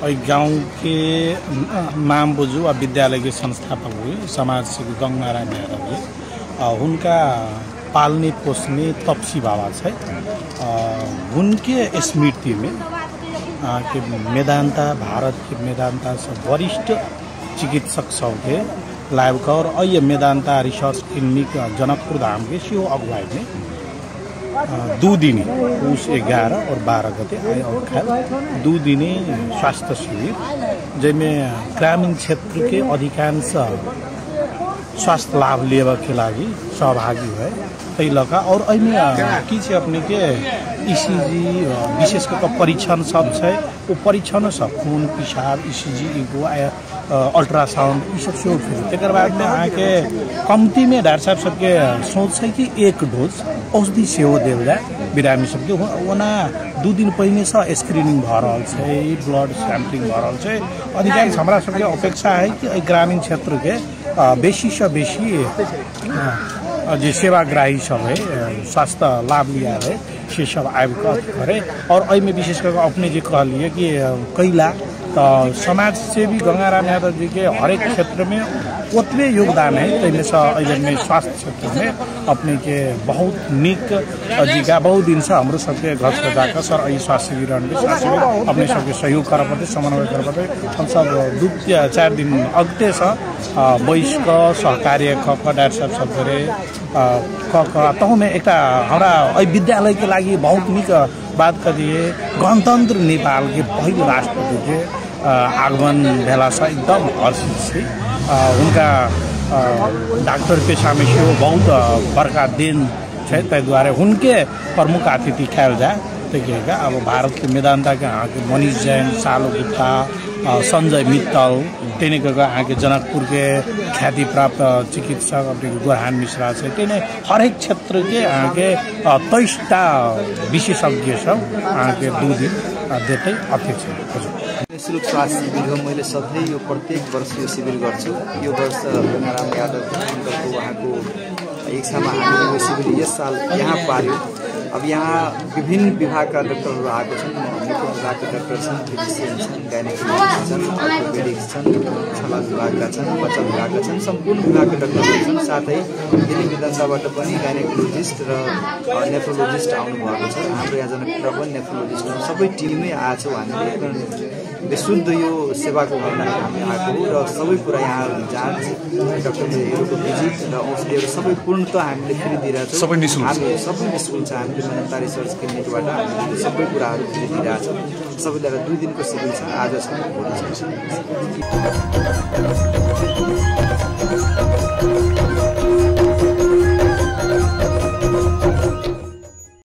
गांव के माम बुजू और विद्यालय के संस्थापक हुए समाज सेवी गंगाराम यादव जी। उनका पालने पोसने तपसी बाबा है। उनके स्मृति में के मेदांता भारत के मेदांता से वरिष्ठ चिकित्सक सब थे लाइव और ये मेदांता रिसर्च क्लिनिक जनकपुर धाम के शिव अगुवाई में 2 दिन पुष 11 और 12 गते आए और खाल 2 दिन स्वास्थ्य शिविर जिसमें ग्रामीण क्षेत्र के अधिकांश स्वास्थ्य लाभ लेवा के लागि सहभागी हुए तै लगा और की अपने के ईसीजी विशेष कर परीक्षण सब है वो परीक्षण सब खून पिशाब ईसीजी इको अल्ट्रासाउंड ये सब से फिर एक बाद में आके कमती में डॉक्टर साहब सबके सोच है कि 1 डोज औषधि सेहो देव जाए बिरामी सबके वना 2 दिन पहले से स्क्रीनिंग भ रहल छै ब्लड सैंपलिंग भ रहल छै। अधिकांश हमरा सबके अपेक्षा है कि ग्रामीण क्षेत्र के बेसी से बेसी जो सेवाग्राही सब है स्वास्थ्य लाभ लिया है से सब आयोजित करे और में विशेष कर अपने जी कह लिए कि कैला तो समाज सेवी गंगाराम यादव जी के हर एक क्षेत्र में उतने योगदान है तैमें में स्वास्थ्य क्षेत्र में अपने के बहुत निक जीका बहुत दिन से हमारे सबके घर से जाकर सर अ स्वास्थ्य शिविर अपने सबके सहयोग कर पड़ते समन्वय कर पड़ते हम सब 2-4 दिन अगते से वयस्क सहकार्य डॉक्टर साहब सब करे तह में एक हमारा विद्यालय के लागि बहुत निक बात करिए गणतंत्र नेपाल के पहिलो राष्ट्रपति के आगमन भेला से एकदम हर्षित छे। उनका डॉक्टर पेशा में से बहुत बड़का दिन है तै द्वारा उनके प्रमुख अतिथि ख्याल जाए देखिएगा। अब भारत के मेदांता के यहाँ के मनीष जैन सालो गुप्ता संजय मित्तल तेने यहाँ के जनकपुर के ख्याति प्राप्त चिकित्सक अपने गोरहान मिश्रा से तेने हर एक क्षेत्र के यहाँ के 23टा विशेषज्ञ सब यहाँ के 2 दिन देते अध्यक्ष निःशुल्क स्वास्थ्य शिविर हो। मैले सधैँ यो प्रत्येक वर्ष यो शिविर गर्छु। यो वर्ष गंगाराम यादव उनको वहाँको इच्छामा हामीले यो शिविर यस साल यहाँ पार्यो। अब यहाँ विभिन्न विभाग का डाक्टरहरू आएको छन्। मुख्य विभागका डाक्टर छन्, फिजिशियन छन्, गाइनेकोलोजिस्ट छन्, अर्थोपेडिक्स छन्, छाला विभागका छन्, बच्चा विभागका छन्, सम्पूर्ण विभागका डाक्टरहरू छन्। साथै दिल्ली मेदान्तबाट पनि गाइनेकोलोजिस्ट र नेफ्रोलोजिस्ट आउनुभएको छ। हाम्रो यहाँ जनकपुरमा पनि नेफ्रोलोजिस्ट सबै टिममै आएछौँ। हामीले विशुद्ध यो सेवाको गर्न हामी आएको हो र सबै कुरा यहाँ जाँच डाक्टरहरूको भिजिट र औषधिहरू सबै पूर्णतः हामीले फ्री दिइरहेछौँ। सबै निःशुल्क छ। हामीले मेदान्ता रिसर्च क्लिनिकबाट हामीले सबै कुराहरू फ्री दिइरहेछौँ। सबैलाई 2 दिनको शिविर छ। आज छ भोलि छ।